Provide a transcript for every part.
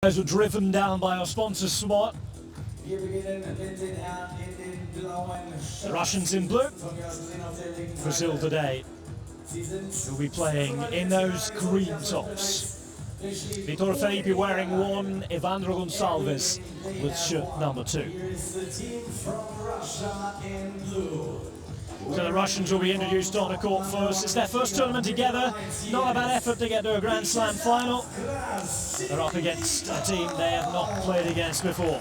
Were driven down by our sponsor Smart. The Russians in blue. Brazil today will be playing in those green tops. VITOR Felipe wearing 1, Evandro Gonçalves with shirt number 2. So the Russians will be introduced on the court first. It's their first tournament together. Not a bad effort to get to a Grand Slam final. They're up against a team they have not played against before.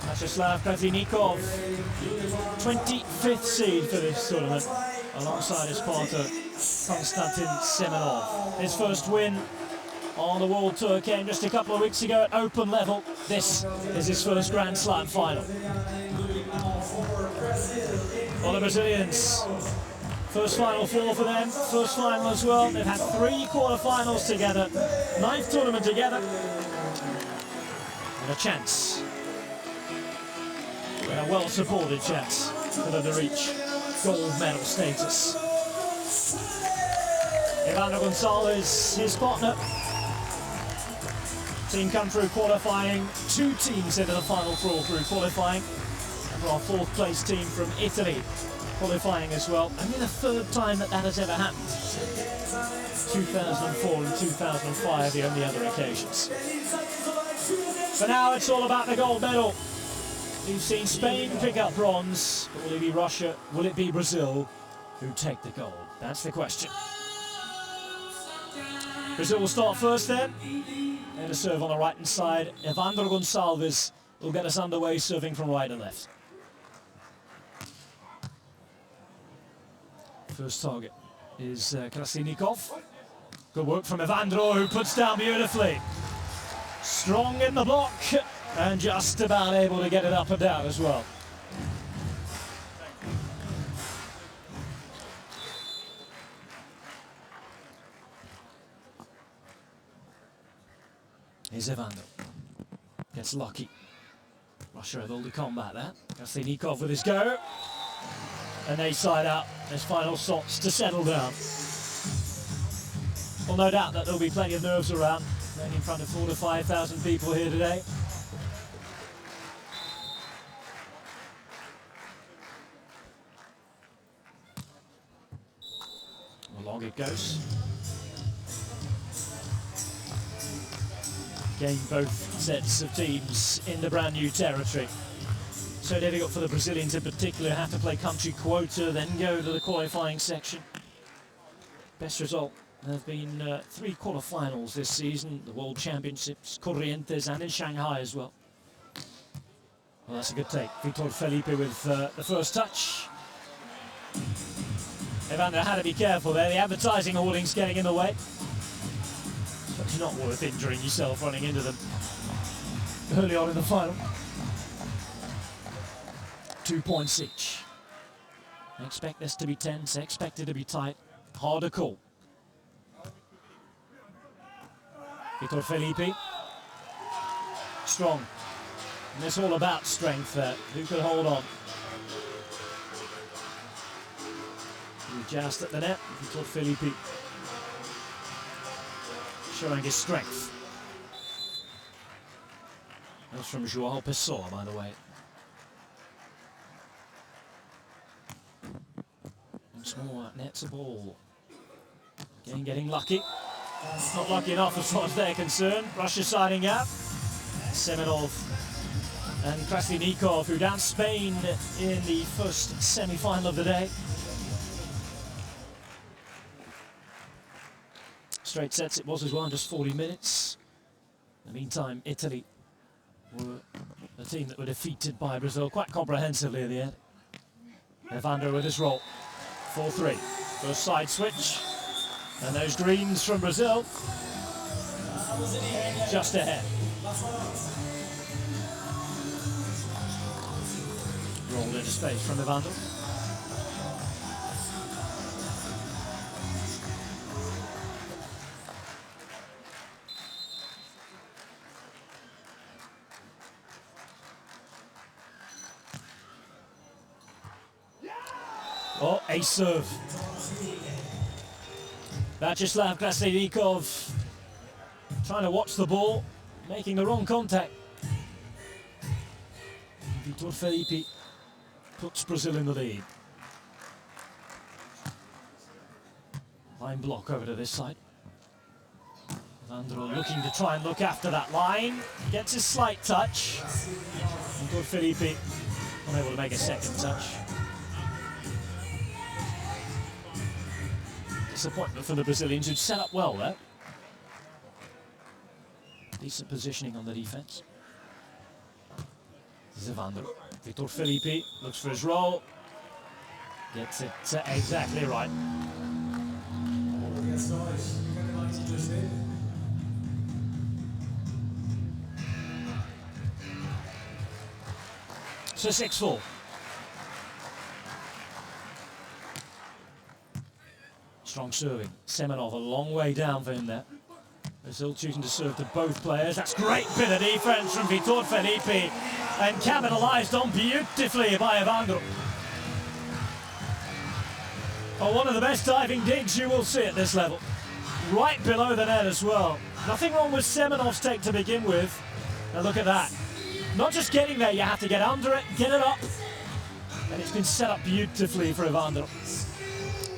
Semenov-Krasilnikov, 25th seed for this tournament, alongside his partner Konstantin Semenov. His first win on the World Tour came just a couple of weeks ago at open level. This is his first Grand Slam final. Well, the Brazilians, first Final Four for them, first final as well. They've had 3 quarterfinals together, 9th tournament together, and a chance, a well-supported chance for them to reach gold medal status. Evandro Gonçalves, his partner. Team come through qualifying, 2 teams into the Final Four through qualifying. And our 4th place team from Italy qualifying as well. Only the 3rd time that has ever happened. 2004 and 2005, the only other occasions. For now, it's all about the gold medal. We've seen Spain pick up bronze, but will it be Russia, will it be Brazil who take the gold? That's the question. Brazil will start first then, and a serve on the right-hand side. Evandro Gonçalves will get us underway, serving from right and left. First target is Krasilnikov. Good work from Evandro, who puts down beautifully. Strong in the block, and just about able to get it up and down as well. Here's Evandro. Gets lucky. Russia able to combat that. Krasilnikov with his go. And they side out his final shots to settle down. Well, no doubt that there'll be plenty of nerves around. Playing in front of 4,000 to 5,000 people here today. Along it goes. Again, both sets of teams in the brand new territory. So difficult for the Brazilians in particular, have to play country quota, then go to the qualifying section. Best result, there have been 3 quarterfinals this season, the World Championships, Corrientes, and in Shanghai as well. Well, that's a good take. VITOR Felipe with the first touch. Evandro had to be careful there, the advertising hoardings getting in the way. But it's not worth injuring yourself running into them early on in the final. 2 points each. I expect this to be tense, I expect it to be tight. Hard to call. VITOR Felipe. Strong. And it's all about strength there. Who could hold on? Just at the net. VITOR Felipe showing his strength. That's from João Pessoa, by the way. Once more, nets a ball. Again, getting lucky. Not lucky enough as far as they're concerned. Russia siding out. Semenov and Krasilnikov, who down Spain in the first semi-final of the day. Straight sets it was as well in just 40 minutes. In the meantime, Italy were the team that were defeated by Brazil quite comprehensively at the end. Evandro with his roll. 4-3. First side switch. And those greens from Brazil just ahead. Rolled into space from Evandro. Oh, ace serve. Semenov-Krasilnikov trying to watch the ball, making the wrong contact. Vitor Felipe puts Brazil in the lead. Line block over to this side. Evandro looking to try and look after that line. Gets a slight touch. Vitor Felipe unable to make a second touch. Disappointment for the Brazilians, who'd set up well there. Decent positioning on the defense. Evandro. Vitor Felipe looks for his role. Gets it exactly right. So 6-4. Strong serving. Semenov a long way down for him there. Brazil choosing to serve to both players. That's great bit of defense from Vitor Felipe and capitalized on beautifully by Evandro. Oh, one of the best diving digs you will see at this level. Right below the net as well. Nothing wrong with Semenov's take to begin with. Now look at that. Not just getting there, you have to get under it, get it up. And it's been set up beautifully for Evandro.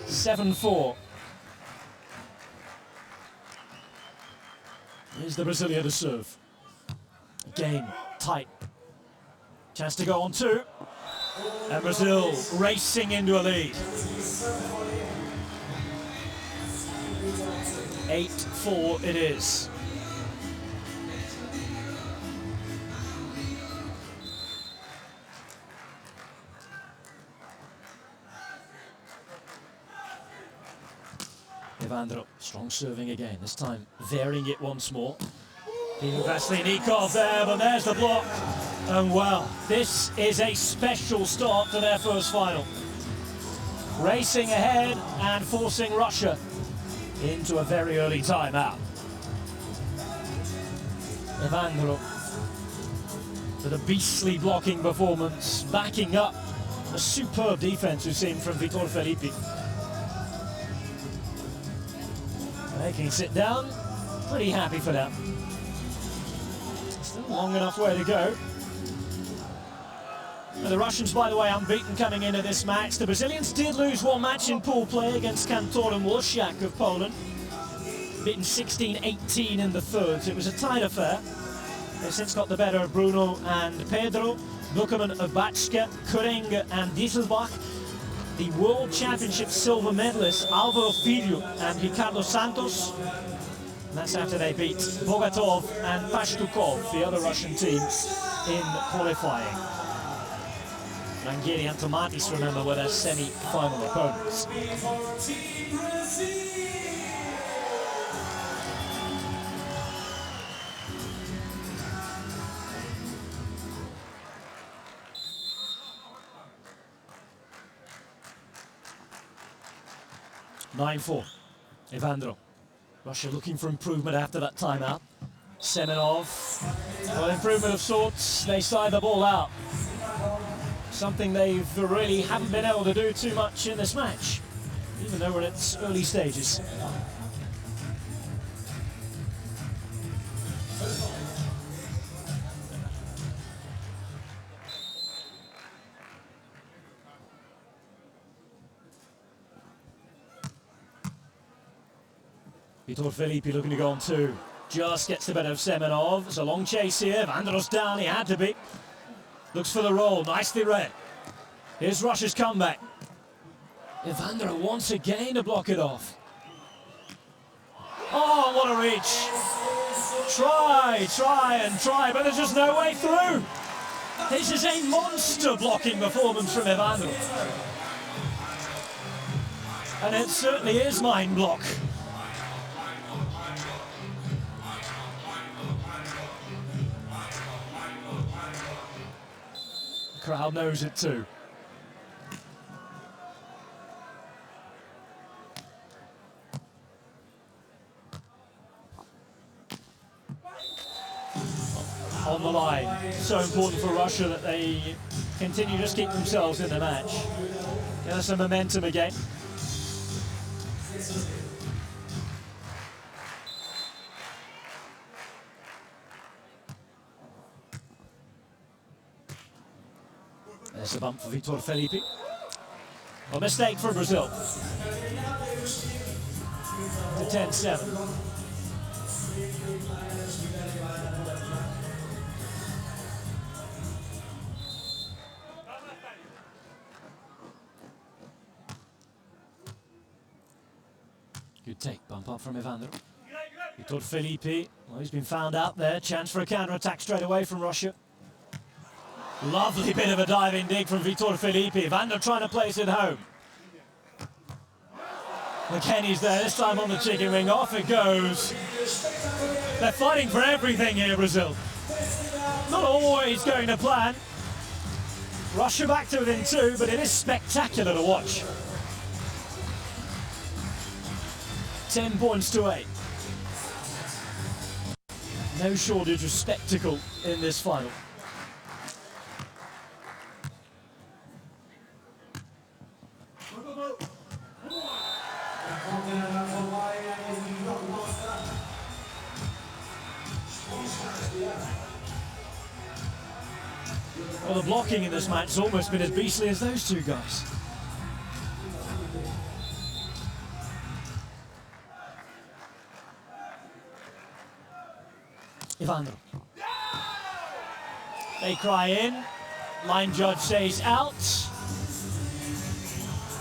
7-4. Here's the Brazilian to serve. Again, tight. Chance to go on two. And Brazil racing into a lead. 8-4 it is. Evandro, strong serving again, this time varying it once more. Semenov-Krasilnikov there, but there's the block. And well, this is a special start to their first final. Racing ahead and forcing Russia into a very early timeout. Evandro with a beastly blocking performance, backing up a superb defense we've seen from Vitor Felipe. Making it sit down, pretty happy for that. Still a long enough way to go. And the Russians, by the way, unbeaten coming into this match. The Brazilians did lose one match in pool play against Kantor and Włoszak of Poland. Beaten 16-18 in the thirds. It was a tight affair. They've since got the better of Bruno and Pedro, Bucherman of Bachka, Kuring and Dieselbach. The World Championship silver medalists Álvaro Filho and Ricardo Santos. And that's after they beat Bogatov and Pashtukov, the other Russian team, in qualifying. Rangieri and Tomatis, remember, were their semi-final opponents. (9-4). Evandro. Russia looking for improvement after that timeout. Semenov, well, improvement of sorts. They side the ball out. Something they really haven't been able to do too much in this match, even though we're in its early stages. Vitor Felipe looking to go on two. Just gets the better of Semenov. It's a long chase here. Evandro's down, he had to be. Looks for the roll, nicely read. Here's Russia's comeback. Evandro once again to block it off. Oh, what a reach. Try, but there's just no way through. This is a monster blocking performance from Evandro. And it certainly is mind block. The crowd knows it too. On the line. So important for Russia that they continue to just keep themselves in the match. Get us some momentum again. That's a bump for VITOR Felipe. A mistake for Brazil. To 10-7. Good take, bump up from Evandro. VITOR Felipe, well, he's been found out there. Chance for a counter-attack straight away from Russia. Lovely bit of a diving dig from VITOR Felipe. Evandro trying to place it home. McKenny's there, this time on the chicken wing. Off it goes. They're fighting for everything here, Brazil. Not always going to plan. Russia back to within 2, but it is spectacular to watch. 10 points to 8. No shortage of spectacle in this final. Well, the blocking in this match has almost been as beastly as those two guys. Evandro. They cry in. Line judge says out.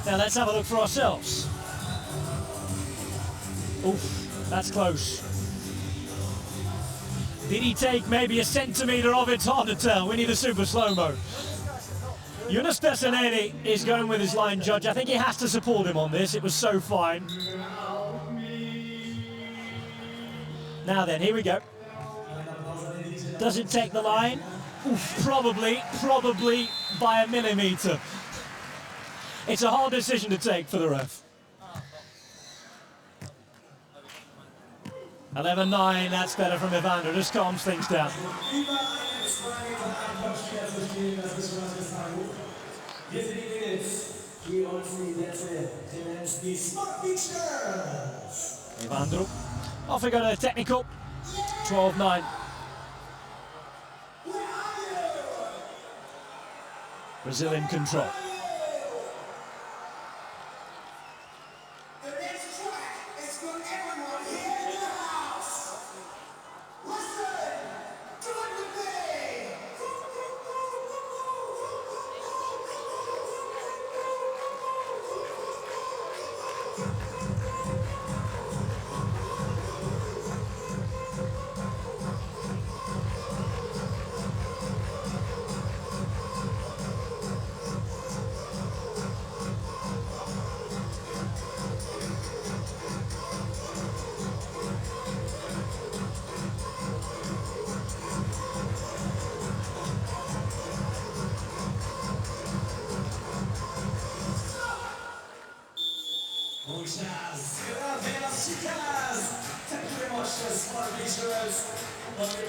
Now let's have a look for ourselves. Oof, that's close. Did he take maybe a centimetre of it? It's hard to tell. We need a super slow-mo. Yunus Deseneni is going with his line judge. I think he has to support him on this. It was so fine. Now then, here we go. Does it take the line? Oof, probably by a millimetre. It's a hard decision to take for the ref. 11-9, that's better from Evandro, just calms things down. Evandro, off we go to the technical. 12-9. Brazil in control.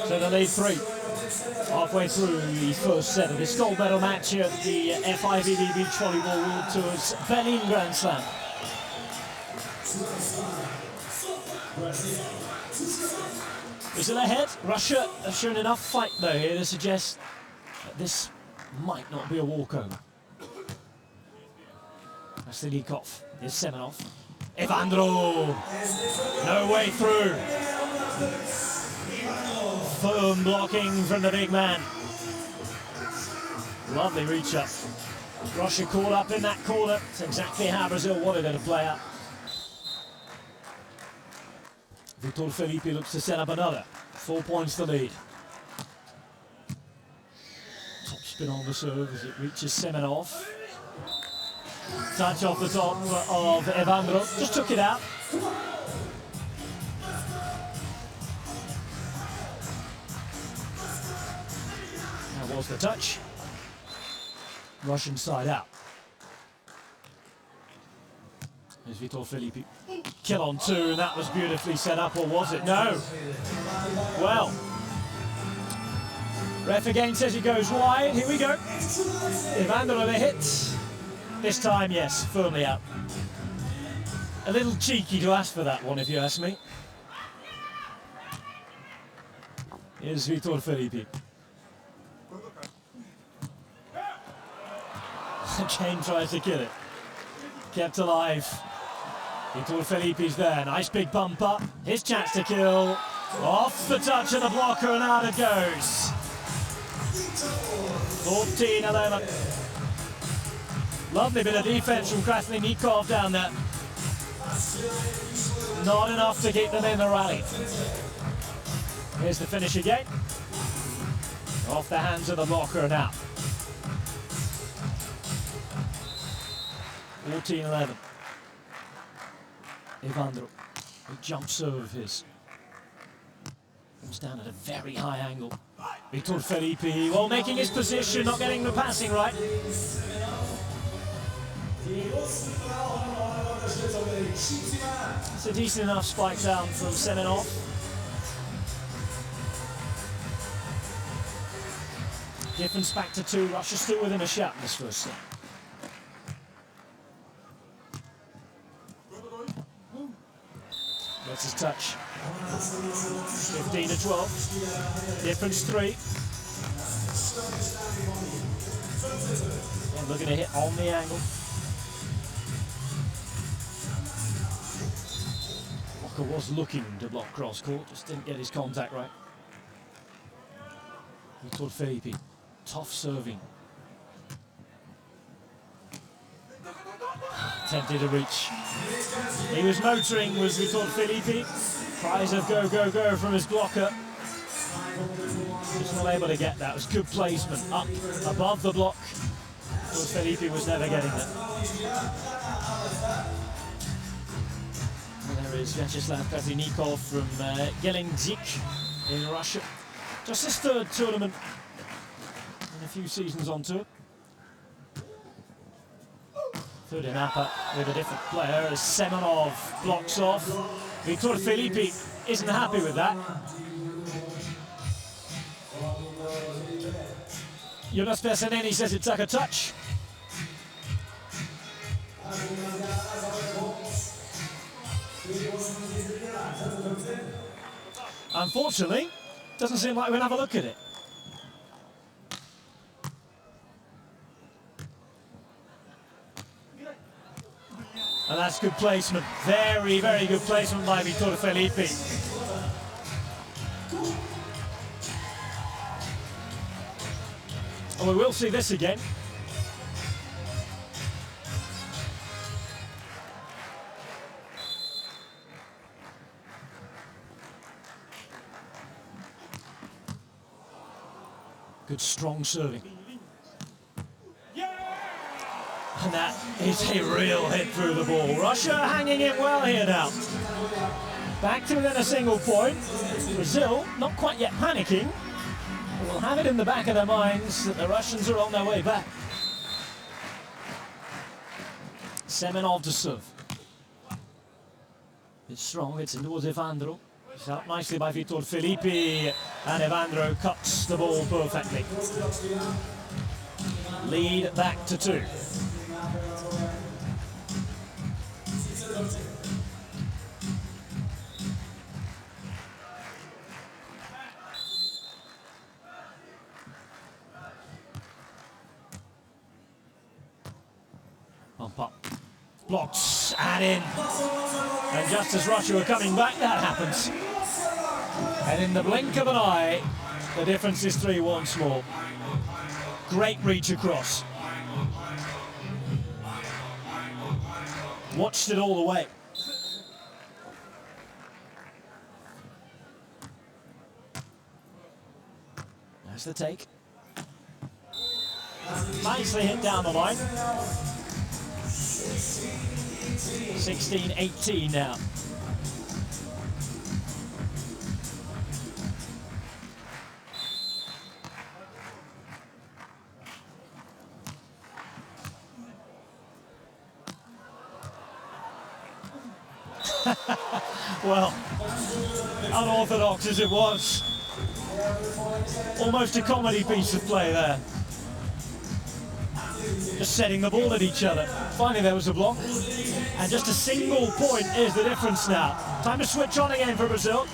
So the lead 3, halfway through the first set of this gold medal match at the FIVB Beach Volleyball World Tour's Berlin Grand Slam. Brazil ahead. Russia have shown enough fight though here to suggest that this might not be a walkover. Krasilnikov is Semenov. Evandro, no way through. Firm blocking from the big man. Lovely reach up. Russia caught up in that corner. It's exactly how Brazil wanted it to play out. VITOR Felipe looks to set up another. 4 points to lead. Top spin on the serve as it reaches Semenov. Touch off the top of Evandro. Just took it out. That was the touch. Russian side out. There's VITOR Felipe. Kill on 2, and that was beautifully set up, or was it? No. Well. Ref again says it goes wide. Here we go. Evandro the hit. This time, yes, firmly out. A little cheeky to ask for that one, if you ask me. Here's VITOR Felipe. Kane tries to kill it. Kept alive. VITOR Felipe's there. Nice big bumper. His chance to kill. Off the touch of the blocker and out it goes. 14-11. Lovely bit of defense from Krasilnikov down there. Not enough to keep them in the rally. Here's the finish again. Off the hands of the blocker and out. 14-11. Evandro, a jump serve of his. Comes down at a very high angle. VITOR Felipe, well, making his position, not getting the passing right. It's a decent enough spike down from Semenov. Difference back to 2. Russia still within a shot in this first set. That's his touch. 15-12. Difference 3. And looking to hit on the angle. Walker was looking to block cross court, just didn't get his contact right. VITOR Felipe, tough serving. Tempted to reach. He was motoring, was VITOR Felipe. Cries of go, go, go from his blocker. Just not able to get that. It was good placement. Up above the block. VITOR Felipe was never getting that. And there is Semenov-Krasilnikov from Gelendzhik in Russia. Just his 3rd tournament in a few seasons on tour. Third in Napa with a different player as Semenov blocks off. VITOR Felipe isn't happy with that. Jonas Pesaneni says it's like a touch. Unfortunately, doesn't seem like we'll have a look at it. And that's good placement. Very, very good placement by VITOR Felipe. And we will see this again. Good strong serving. And that is a real hit through the ball. Russia hanging it well here now. Back to within a single point. Brazil not quite yet panicking. But will have it in the back of their minds that the Russians are on their way back. Semenov to serve. It's strong, it's in towards Evandro. It's out nicely by VITOR Felipe. And Evandro cuts the ball perfectly. Lead back to 2. Bump up. Blocks and in. And just as Russia were coming back, that happens. And in the blink of an eye, the difference is 3 once more. Great reach across. Watched it all the way. There's the take. Nicely hit down the line. 16-18 now. Well, unorthodox as it was. Almost a comedy piece of play there. Just setting the ball at each other. Finally there was a block. And just a single point is the difference now. Time to switch on again for Brazil.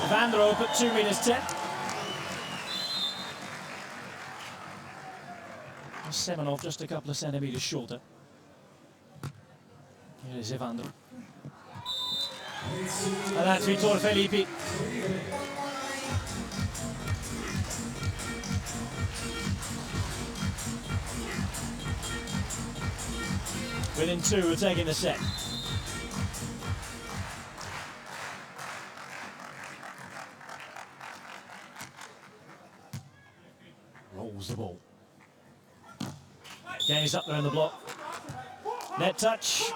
Evandro up at 2 meters 10. Semenov just a couple of centimetres shorter. Here is Evandro. And that's VITOR Felipe. Within two, we're taking the set. Rolls the ball. Gaze up there in the block. Net touch.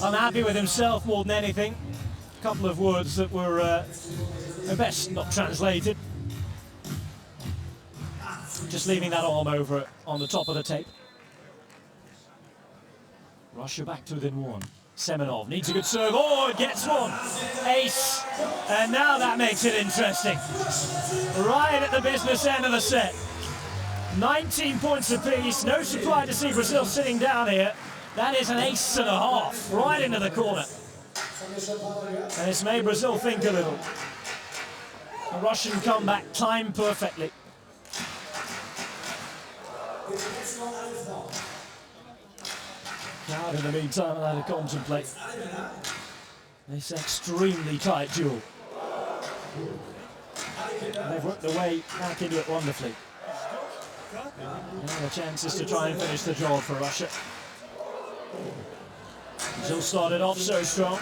Unhappy with himself more than anything. A couple of words that were at best not translated. Just leaving that arm over on the top of the tape. Russia back to within one. Semenov needs a good serve. Oh, it gets one. Ace. And now that makes it interesting. Right at the business end of the set. 19 points apiece. No surprise to see Brazil sitting down here. That is an ace and a half. Right into the corner. And it's made Brazil think a little. The Russian comeback timed perfectly. Crowd in the meantime allowed to contemplate this extremely tight duel. And they've worked their way back into it wonderfully. Now the chances to try and finish the job for Russia. Brazil started off so strong.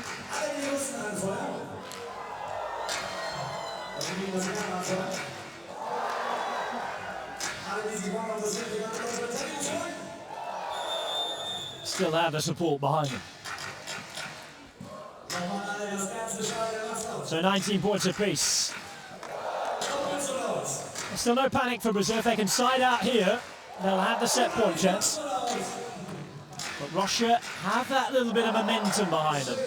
Still have the support behind them. So 19 points apiece. There's still no panic for Brazil. If they can side out here, they'll have the set point chance. But Russia have that little bit of momentum behind them.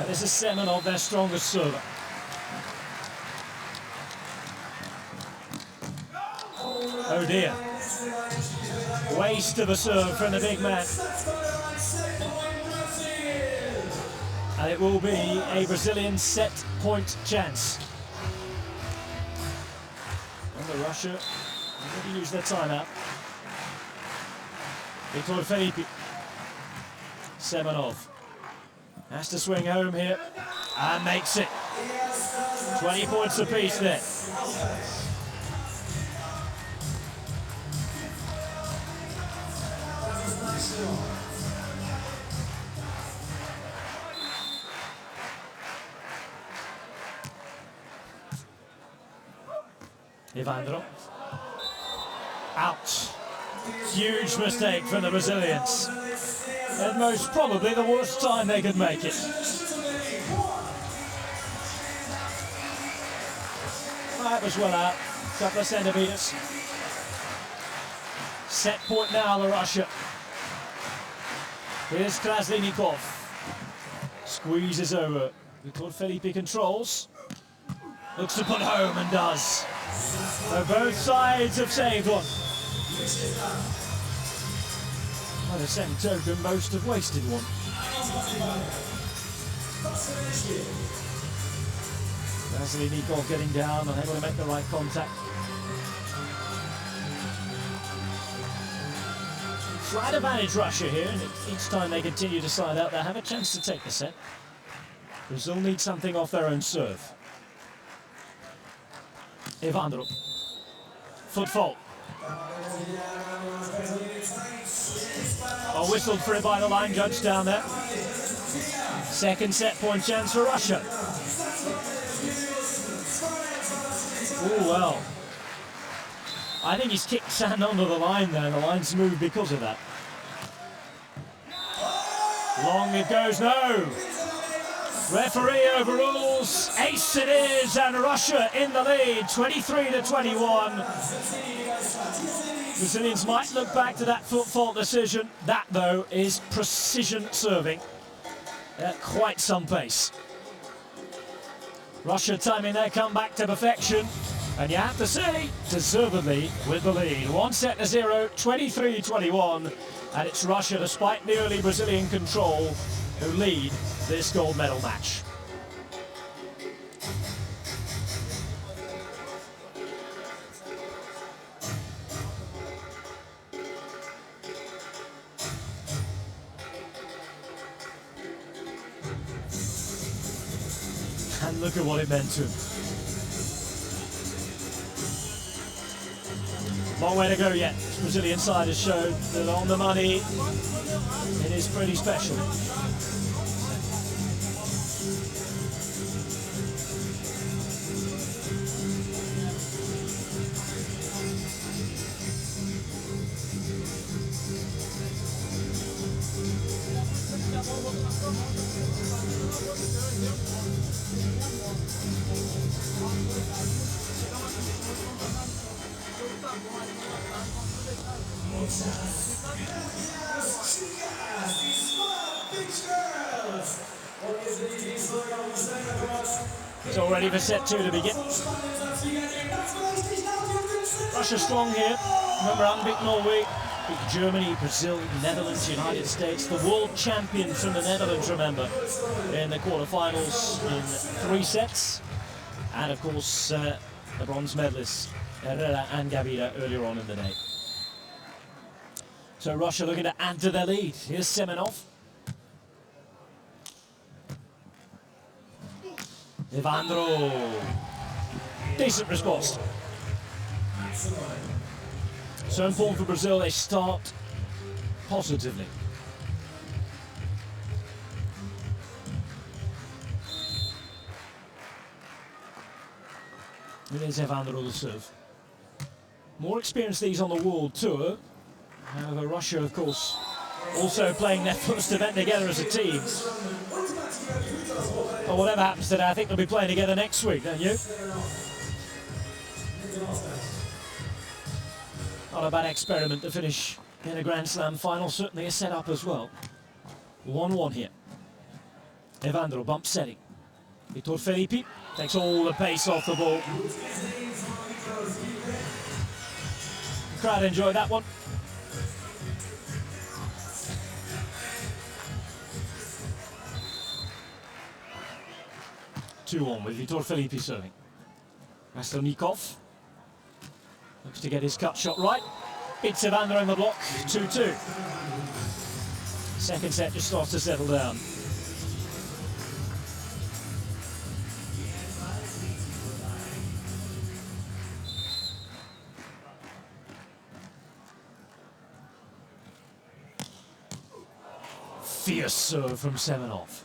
And this is Semenov, their strongest server. Oh dear. Waste of a serve from the big man. And it will be a Brazilian set point chance. And Russia already used their timeout. VITOR Felipe. Semenov has to swing home here and makes it. 20 points apiece there. Evandro. Out. Huge mistake from the Brazilians. And most probably the worst time they could make it. That was well out. Couple of centimetres. Set point now, the Russia. Here's Krasilnikov. Squeezes over. VITOR Felipe controls. Looks to put home and does. So both sides have saved one. By the same token, most have wasted one. Krasilnikov getting down and able to make the right contact. Slight advantage Russia here, and each time they continue to side out, they have a chance to take the set. Brazil need something off their own serve. Evandro. Foot fault. Oh, whistled for it by the line judge down there. Second set point chance for Russia. Oh, well. I think he's kicked sand onto the line there. The line's moved because of that. Long it goes, no. Referee overrules. Ace it is, and Russia in the lead, 23-21. Brazilians might look back to that foot fault decision. That, though, is precision serving at quite some pace. Russia timing their comeback to perfection. And you have to say, deservedly with the lead. 1-0, 23-21. And it's Russia, despite the early Brazilian control, who lead this gold medal match. And look at what it meant to him. Long way to go yet. Brazilian side has showed that on the money, it is pretty special. It's all ready for set 2 to begin. Russia strong here. Remember, unbeaten all week. Beat Germany, Brazil, Netherlands, United States. The world champions from the Netherlands, remember, in the quarterfinals in 3 sets. And of course, the bronze medalists, Herrera and Gavira, earlier on in the day. So Russia looking to add to their lead. Here's Semenov. Evandro. Decent response. So important for Brazil, they start positively. It is Evandro the serve. More experience these on the World Tour. However, Russia, of course, also playing their first event together as a team. But whatever happens today, I think they'll be playing together next week, don't you? Not a bad experiment to finish in a Grand Slam final, certainly a setup as well. 1-1 here. Evandro bump setting. VITOR Felipe takes all the pace off the ball. The crowd enjoyed that one. Two on with VITOR Felipe serving. Krasilnikov looks to get his cut shot right. Beats Evandro in the block, 2-2. Second set just starts to settle down. Fierce serve from Semenov.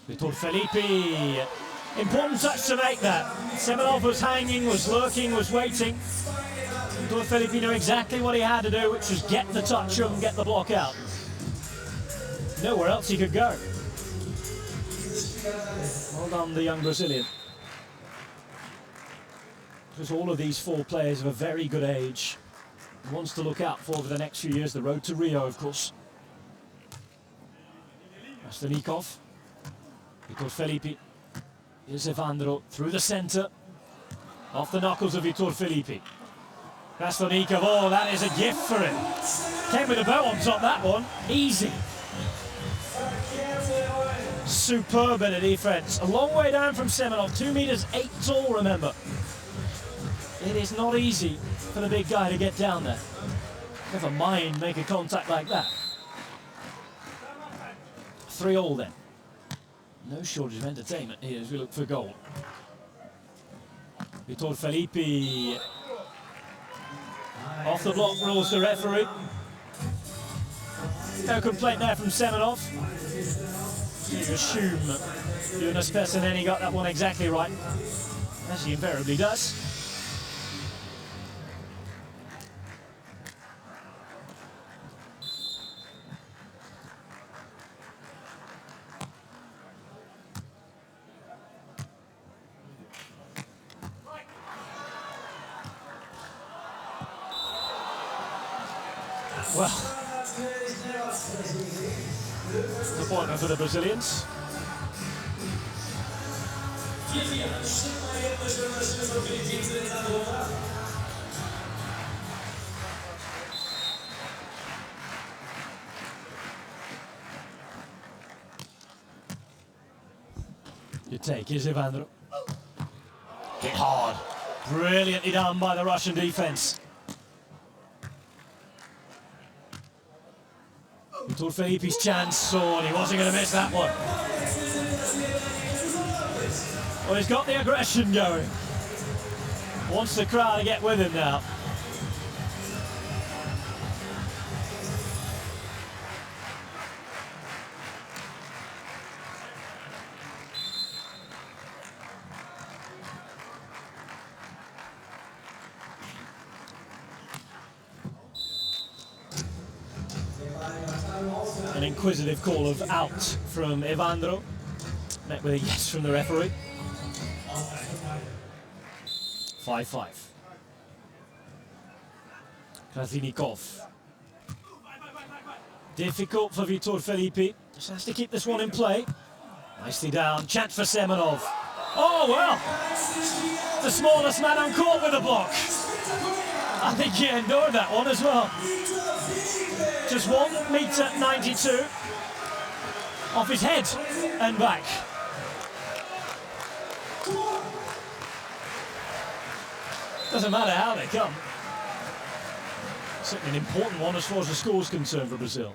VITOR Felipe, important touch to make that. Semenov was hanging, was lurking, was waiting. VITOR Felipe knew exactly what he had to do, which was get the touch and get the block out. Nowhere else he could go. Well done, the young Brazilian. Because all of these 4 players of a very good age. Ones to look out for over the next few years, the road to Rio, of course. Krasilnikov. VITOR Felipe. Here's Evandro through the centre. Off the knuckles of VITOR Felipe. Krasilnikov, oh, that is a gift for him. Came with a bow on top, that one. Easy. Superb in the defence. A long way down from Semenov. 2 meters 8 tall, remember. It is not easy for the big guy to get down there. Never mind make a contact like that. 3-3 then. No shortage of entertainment here as we look for goal. VITOR Felipe. Off the block rules the referee. No complaint there from Semenov. You assume Jonas Pessineni got that one exactly right, as he invariably does. Well, disappointment for the Brazilians. You take, is Evandro. Hit hard. Brilliantly done by the Russian defense. VITOR Felipe's chance, and he wasn't going to miss that one. Well, he's got the aggression going. Wants the crowd to get with him now. An inquisitive call of out from Evandro, met with a yes from the referee. 5-5. Krasilnikov. Difficult for VITOR Felipe. Just has to keep this one in play. Nicely down. Chance for Semenov. Oh, well. The smallest man on court with a block. I think he endured that one as well. Just 1 meter 92 off his head and back. Doesn't matter how they come. Certainly an important one as far as the score is concerned for Brazil.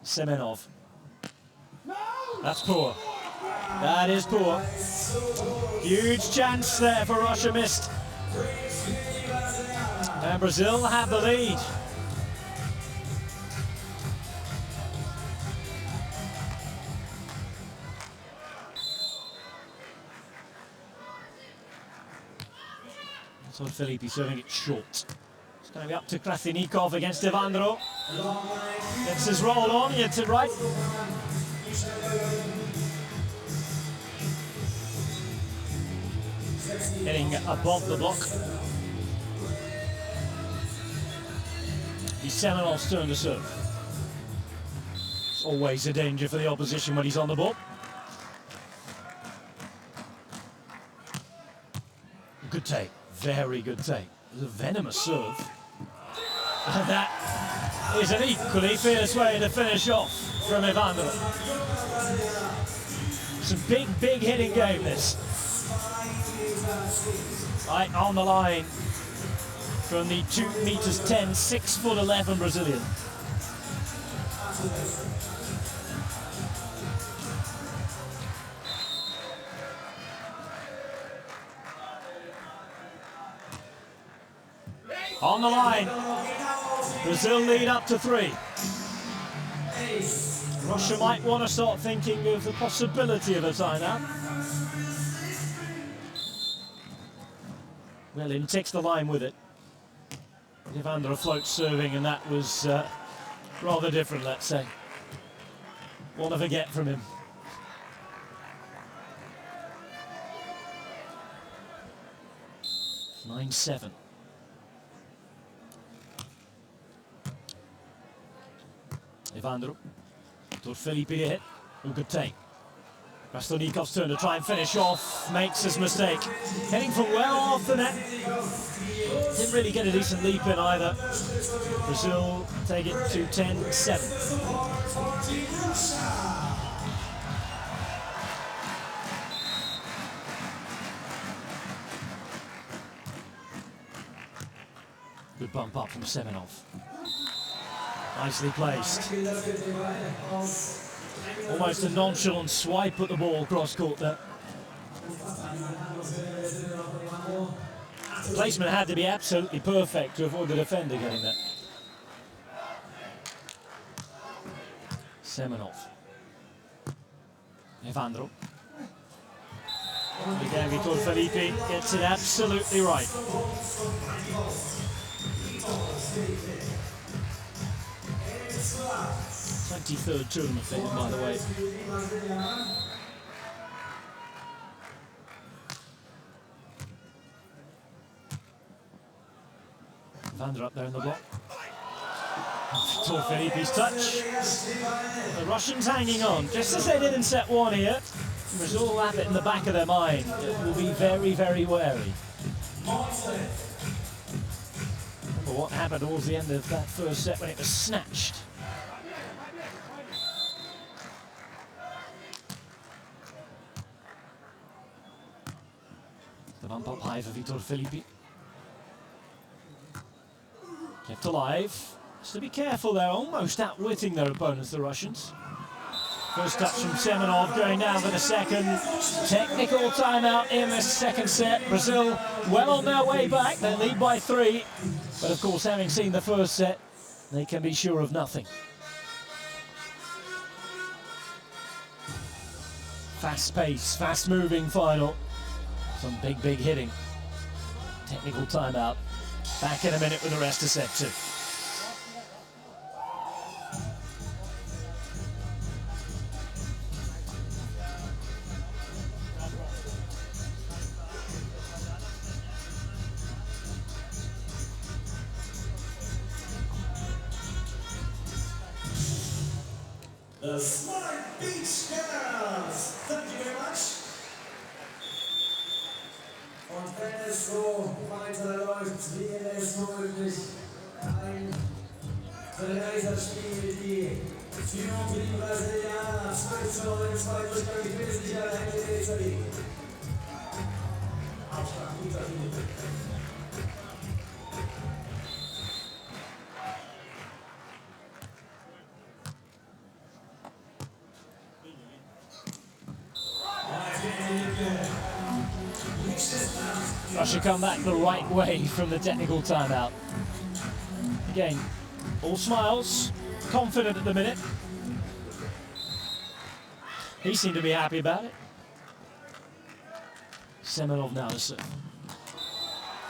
Semenov. That's poor. That is poor. Huge chance there for Russia, missed. And Brazil have the lead. VITOR Felipe serving it short. It's going to be up to Krasilnikov against Evandro. Gets his roll on, gets it right. Hitting above the block. He's Semenov's turn to serve. It's always a danger for the opposition when he's on the ball. Good take. Very good take. It was a venomous serve. And that is an equally fierce way to finish off from Evandro. It's a big, big hitting game, this. Right on the line from the 2 meters 10, 6'11" Brazilian. On the line, Brazil lead up to 3. Russia might want to start thinking of the possibility of a timeout. Well, in takes the line with it. Evandro floats serving, and that was rather different, let's say. One of a get from him. Nine 7. Evandro. VITOR Felipe hit. Good take. Krasilnikov's turn to try and finish off. Makes his mistake. Heading from well off the net. Didn't really get a decent leap in either. Brazil take it to 10-7. Good bump up from Semenov. Nicely placed. Almost a nonchalant swipe at the ball cross court there. The placement had to be absolutely perfect to avoid the defender getting that. Semenov. Evandro. Again, VITOR Felipe gets it absolutely right. 23rd tournament for him, by the way. Evandro up there in the block. VITOR Felipe's touch. The Russians hanging on, just as they did in set 1 here. Brazil will have it in the back of their mind. It will be very, very wary. Remember what happened towards the end of that first set when it was snatched. The bump up high for VITOR Felipe. Kept alive. Just to be careful, they're almost outwitting their opponents, the Russians. First touch from Semenov, going down for the second. Technical timeout in the second set. Brazil well on their way back. They lead by 3. But of course, having seen the first set, they can be sure of nothing. Fast pace, fast moving final. Some big hitting. Technical timeout. Back in a minute with the rest of set 2. The Smart Beach Girls. Thank you very much. Und wenn es so weiterläuft, wäre es möglich, ein Vergleichsspiel, die Führung für die Brasilianer 12:9 im zweiten Durchgang die wesentlich Hände zu liegen. Aufschlag, guter Minute. Russia come back the right way from the technical timeout. Again, all smiles, confident at the minute. He seemed to be happy about it. Semenov now to serve.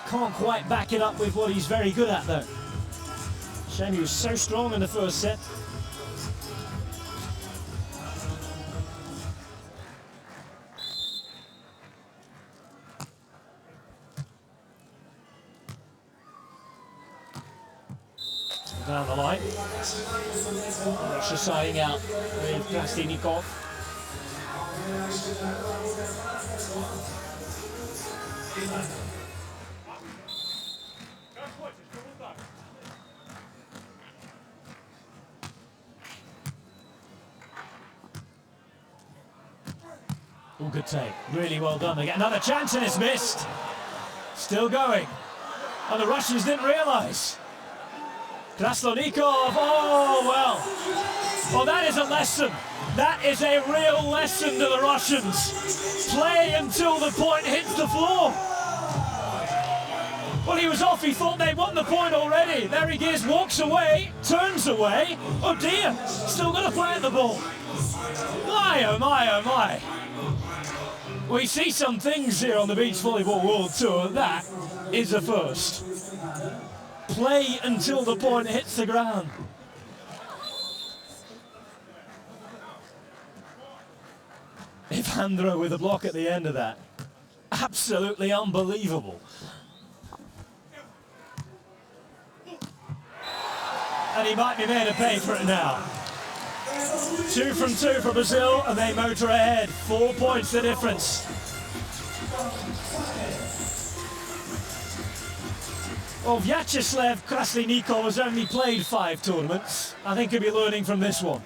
Can't quite back it up with what he's very good at though. Shame he was so strong in the first set. Down the line. Russia siding out with Krasilnikov. Oh, good take. Really well done. They get another chance and it's missed. Still going. And the Russians didn't realise. Krasilnikov, oh well. Well, that is a lesson. That is a real lesson to the Russians. Play until the point hits the floor. Well, he was off, he thought they'd won the point already. There he is, walks away, turns away. Oh dear, still got to play at the ball. My, oh my, oh my. We see some things here on the Beach Volleyball World Tour. That is a first. Play until the point hits the ground. Evandro with a block at the end of that. Absolutely unbelievable. And he might be made to pay for it now. 2 from 2 for Brazil, and they motor ahead. 4 points the difference. Well, Vyacheslav Krasilnikov has only played 5 tournaments. I think he'll be learning from this one.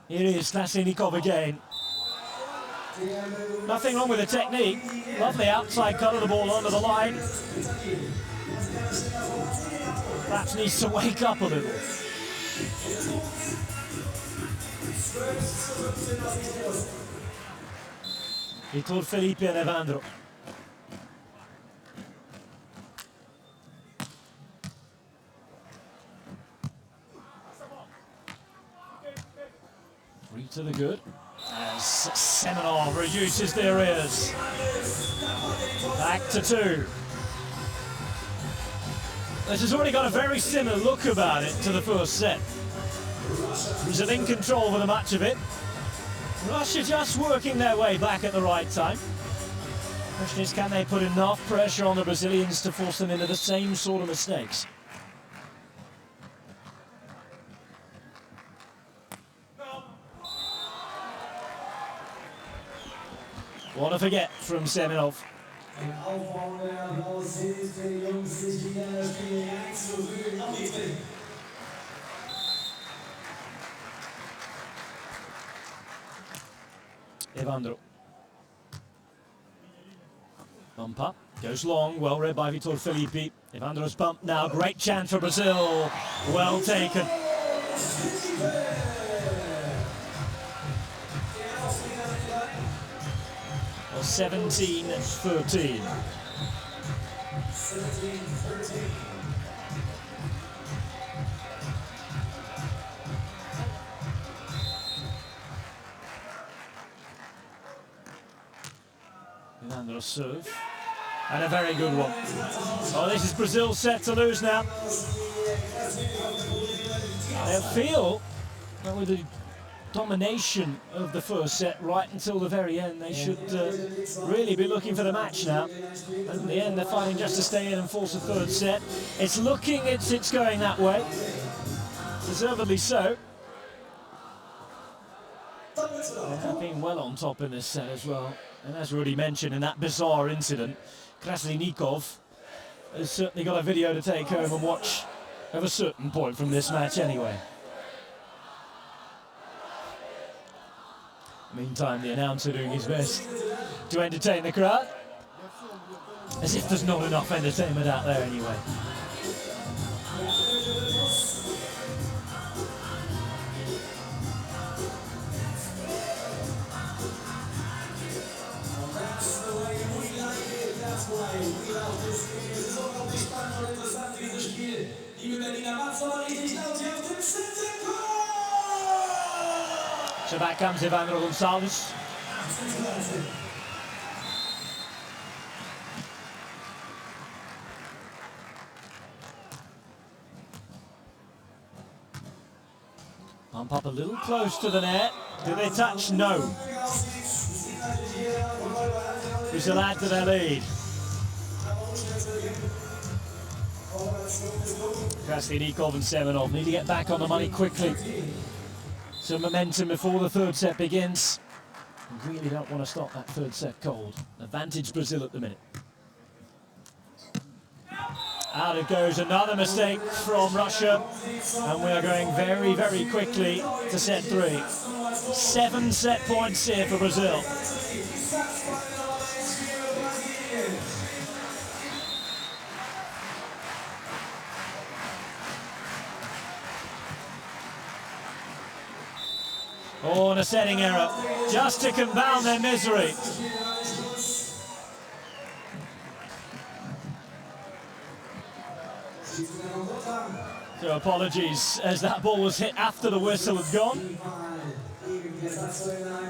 Here is Krasilnikov again. Nothing wrong with the technique. Lovely outside cut of the ball onto the line. Perhaps needs to wake up a little. VITOR Felipe-Evandro. To the good, as Semenov reduces the arrears. Back to 2. This has already got a very similar look about it to the first set. Brazil in control for the much of it. Russia just working their way back at the right time. Question is, can they put enough pressure on the Brazilians to force them into the same sort of mistakes? What a forget from Semenov. Evandro. Bump up, goes long, well read by VITOR Felipe. Evandro's bump now, great chance for Brazil. Well taken. Well, 17-13. 17-13. Evandro serve. And a very good one. Oh, this is Brazil set to lose now. They feel that with the domination of the first set right until the very end, they should really be looking for the match now. And in the end, they're fighting just to stay in and force a third set. It's looking, it's going that way. Deservedly so. They have been well on top in this set as well. And as Rudy mentioned, in that bizarre incident, Krasilnikov has certainly got a video to take home and watch at a certain point from this match anyway. Meantime, the announcer doing his best to entertain the crowd. As if there's not enough entertainment out there anyway. So back comes Evandro Gonçalves. Pump up a little close to the net. Do they touch? No. Brazil add to their lead. Krasilnikov and Semenov need to get back on the money quickly. Some momentum before the third set begins. Really don't want to stop that third set cold. Advantage Brazil at the minute. Out it goes, another mistake from Russia. And we are going very, very quickly to set 3. 7 set points here for Brazil. Oh, and a setting error, just to compound their misery. So apologies, as that ball was hit after the whistle had gone.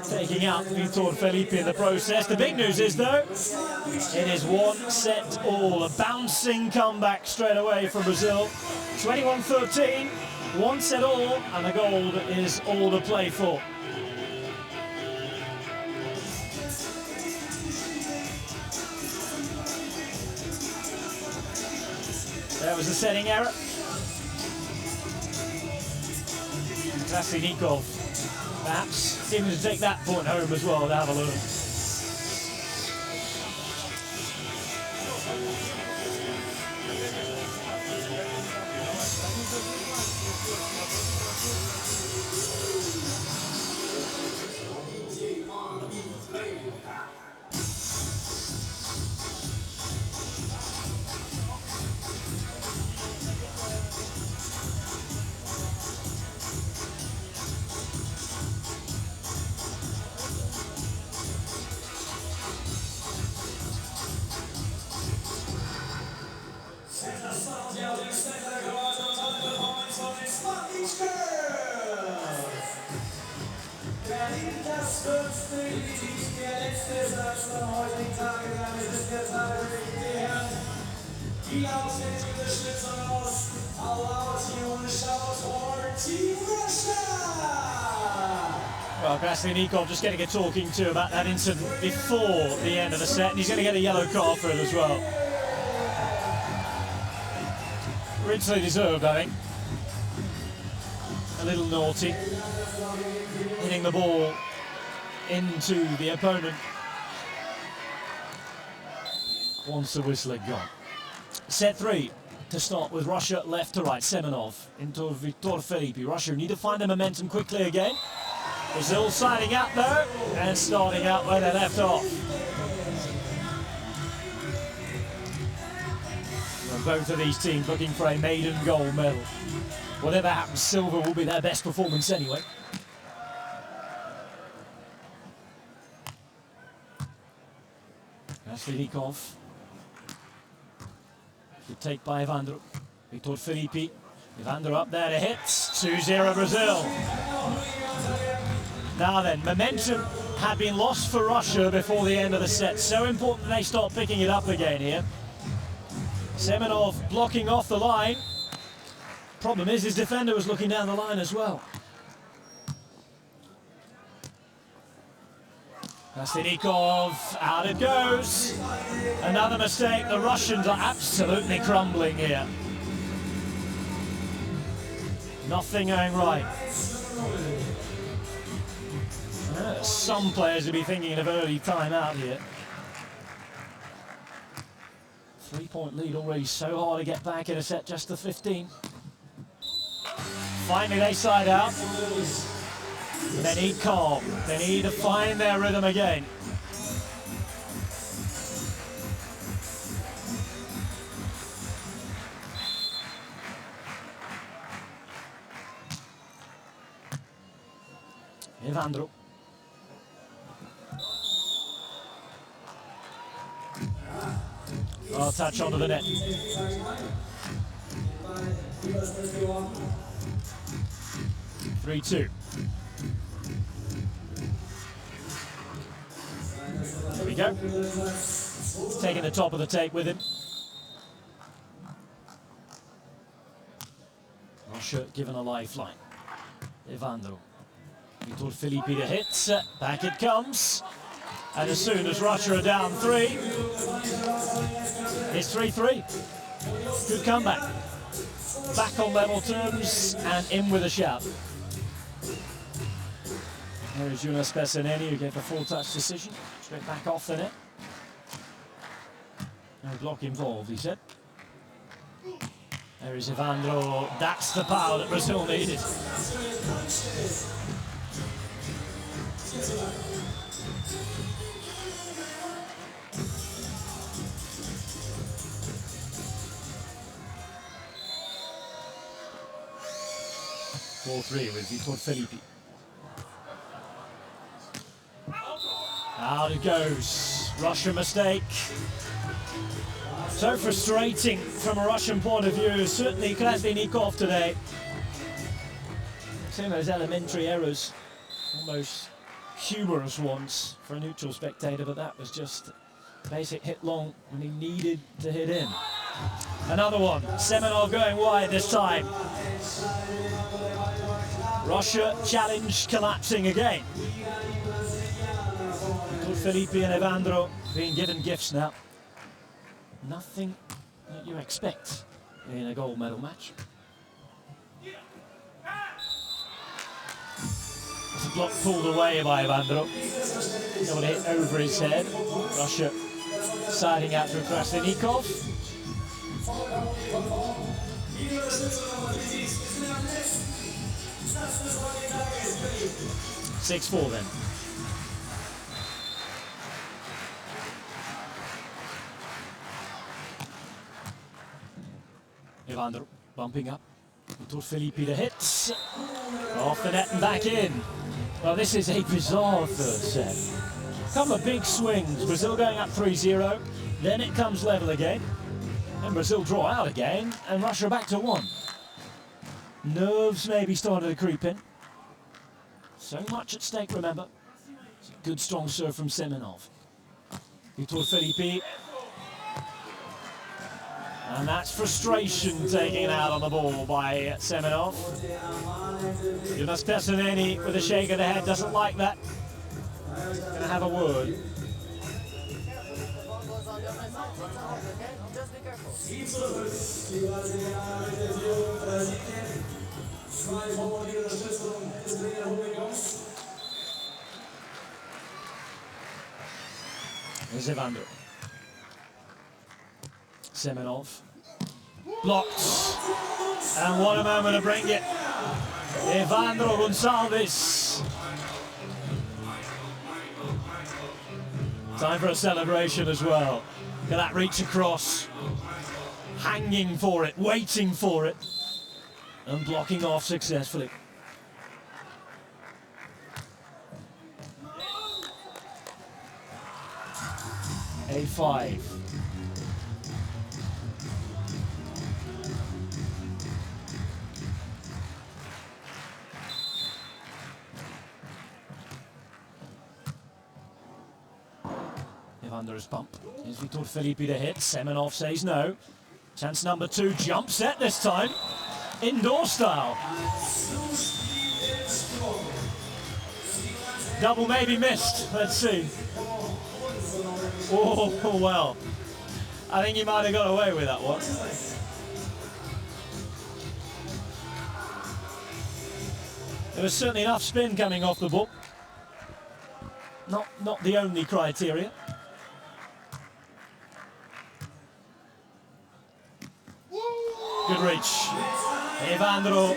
Taking out VITOR Felipe in the process. The big news is, though, it is 1 set all. A bouncing comeback straight away from Brazil. 21-13. 1 set all, and the gold is all to play for. There was a setting error. Krasilnikov perhaps seeming to take that point home as well, to have a look. Well, Krasilnikov just getting a talking to about that incident before the end of the set, and he's going to get a yellow card for it as well. Richly deserved, I think. A little naughty, hitting the ball into the opponent once the whistle had gone. Set 3 to start with Russia left to right. Semenov into VITOR Felipe. Russia need to find the momentum quickly again. Brazil siding up though, and starting out where they left off. Well, both of these teams looking for a maiden gold medal. Whatever happens, silver will be their best performance anyway. Krasilnikov. Good take by Evandro. VITOR Felipe. Evandro up there to hit. 2-0 Brazil. Now then, momentum had been lost for Russia before the end of the set. So important they start picking it up again here. Semenov blocking off the line. Problem is his defender was looking down the line as well. Krasilnikov, out it goes. Another mistake. The Russians are absolutely crumbling here. Nothing going right. Some players will be thinking of early time out here. 3-point lead already, so hard to get back in a set just to 15. Finally they side out. They need calm. They need to find their rhythm again. Evandro. Oh, touch onto the net. 3-2. There we go. Taking the top of the tape with him. Russia given a lifeline. Evandro. VITOR Felipe to hit. Back it comes. And as soon as Russia are down 3, it's 3-3. Good comeback. Back on level terms and in with a shout. There is Jonas Pessaneni who gave a full touch decision. Straight back off the net. No block involved, he said. There is Evandro. That's the power that Brazil needed. With VITOR Felipe. Out it goes. Russian mistake. So frustrating from a Russian point of view. Certainly Krasilnikov today. Some of those elementary errors, almost humorous ones for a neutral spectator, but that was just basic hit long when he needed to hit in. Another one. Semenov going wide this time. Russia challenge collapsing again. Felipe and Evandro being given gifts now. Nothing that you expect in a gold medal match. It's a block pulled away by Evandro. Able to hit over his head. Russia siding out through Krasilnikov. 6-4 then. Evandro bumping up. VITOR Felipe to hit. Off the net and back in. Well, this is a bizarre third set. A couple of big swings. Brazil going up 3-0. Then it comes level again. And Brazil draw out again. And Russia back to 1. Nerves maybe started to creep in. So much at stake, remember. It's a good strong serve from Semenov. VITOR Felipe. And that's frustration taken out on the ball by Semenov. Jonas Pessaneni with a shake of the head, doesn't like that. Gonna have a word. There's Evandro. Semenov. Blocked. And what a moment to bring it. Evandro Gonçalves. Time for a celebration as well. Look at that reach across. Hanging for it, waiting for it. and blocking off successfully. A5. Evandro's bump. Is VITOR Felipe to hit? Semenov says no. Chance number 2, jump set this time. Indoor style. Double maybe missed. Let's see. Oh, well. I think he might have got away with that one. There was certainly enough spin coming off the ball. Not the only criteria. Good reach. Evandro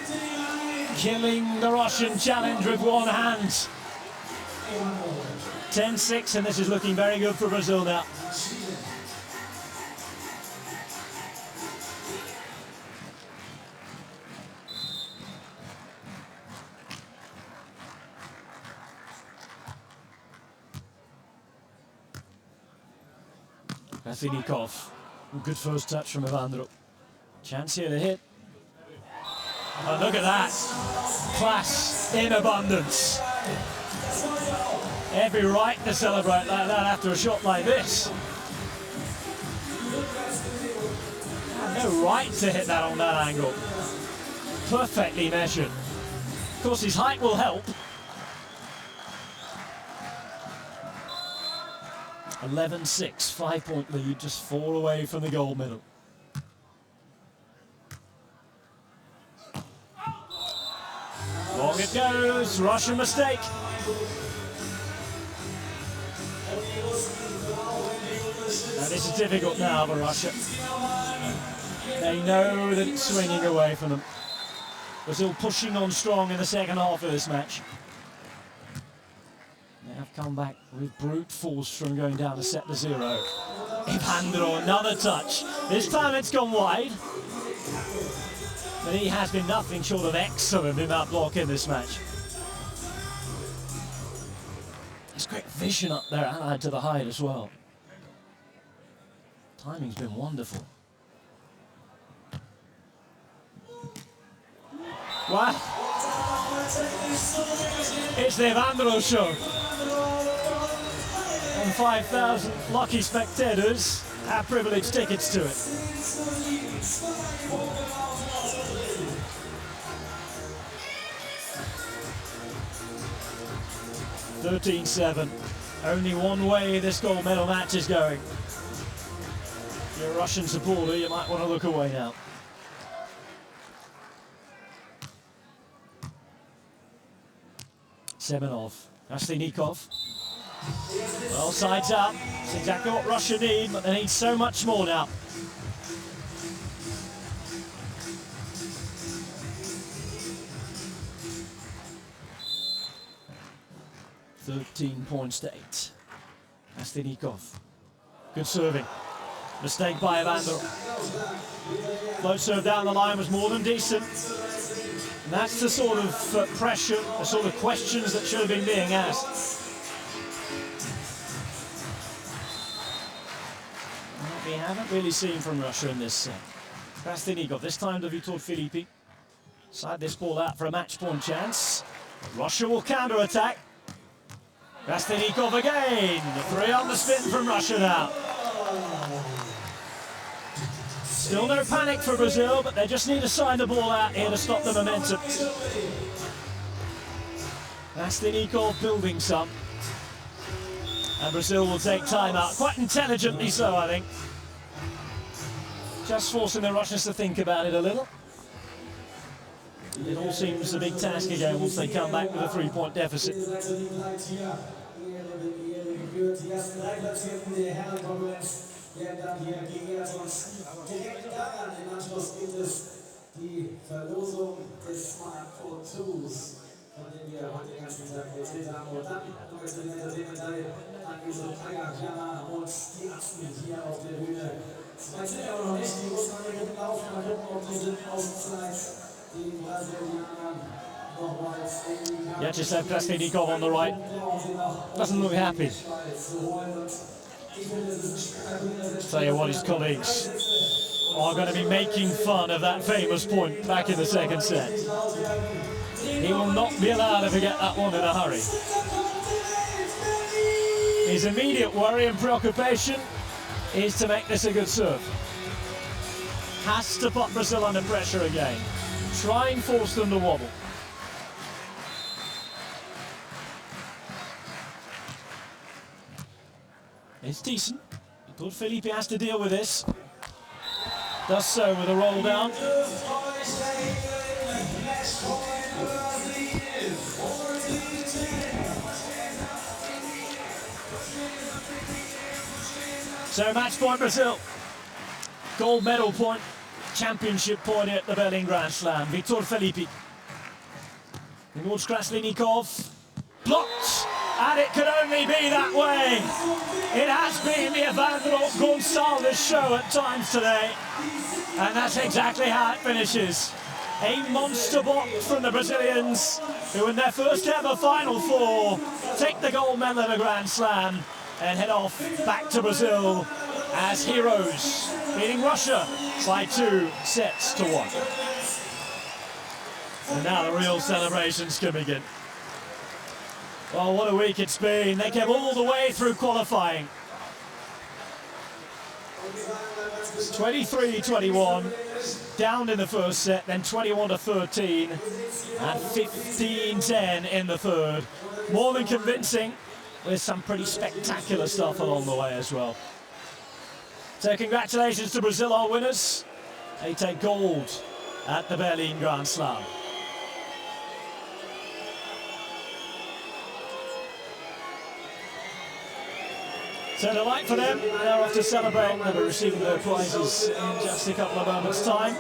killing the Russian challenge with one hand. 10-6, and this is looking very good for Brazil now. Krasilnikov. Good first touch from Evandro. Chance here to hit. Oh, look at that. Class in abundance. Every right to celebrate like that after a shot like this. No right to hit that on that angle. Perfectly measured. Of course, his height will help. 11-6, 5-point lead, just 4 away from the gold medal. Long it goes, Russian mistake. Now this is difficult now for Russia. They know that it's swinging away from them. Brazil pushing on strong in the second half of this match. They have come back with brute force from going down a set to 0. Evandro, another touch. This time it's gone wide. But he has been nothing short of excellent in that block in this match. There's great vision up there, allied to the height as well. Timing's been wonderful. Wow. It's the Evandro show. And 5,000 lucky spectators have privileged tickets to it. 13-7. Only one way this gold medal match is going. If you're a Russian supporter, you might want to look away now. Semenov-Krasilnikov. Well, sides up. It's exactly what Russia need, but they need so much more now. (13.8). Krasilnikov. Good serving. Mistake by Evandro. Low serve down the line was more than decent. And that's the sort of pressure, the sort of questions that should have been being asked. What we haven't really seen from Russia in this set. Krasilnikov, this time to VITOR Felipe. Side this ball out for a match point chance. Russia will counter-attack. Krasilnikov again. 3 on the spin from Russia now. Still no panic for Brazil, but they just need to sign the ball out here to stop the momentum. Krasilnikov building some. And Brazil will take time out. Quite intelligently so, I think. Just forcing the Russians to think about it a little. It all seems a big task again once they come back with a 3-point deficit. Die Verlosung des Smartphone 2s, von dem wir heute den ganzen Tag erzählt haben. Und dann möchte ich eine Medaille an unsere Trägerklammer und die Atzen hier auf der Bühne. Das sind ja auch noch nicht, die muss man hier laufen, mal gucken, ob die sind Auszeit. Semenov-Krasilnikov on the right. Doesn't look happy. Tell you what, his colleagues are going to be making fun of that famous point back in the second set. He will not be allowed to forget that one in a hurry. His immediate worry and preoccupation is to make this a good serve. Has to put Brazil under pressure again. Try and force them to wobble. It's decent. Vitor Felipe has to deal with this. Does so with a roll down. So match point Brazil. Gold medal point, championship point at the Berlin Grand Slam. Vitor Felipe. Semenov-Krasilnikov. Blocked! And it could only be that way. It has been the Evandro Gonçalves show at times today. And that's exactly how it finishes. A monster block from the Brazilians, who in their first ever Final Four take the gold medal at a Grand Slam and head off back to Brazil as heroes, beating Russia by 2-1. And now the real celebrations can begin. Well, what a week it's been. They came all the way through qualifying. 23-21, down in the first set, then 21-13, and 15-10 in the third. More than convincing, with some pretty spectacular stuff along the way as well. So congratulations to Brazil, our winners. They take gold at the Berlin Grand Slam. So delight for them. They're off to celebrate. They'll be receiving their prizes in just a couple of moments' time.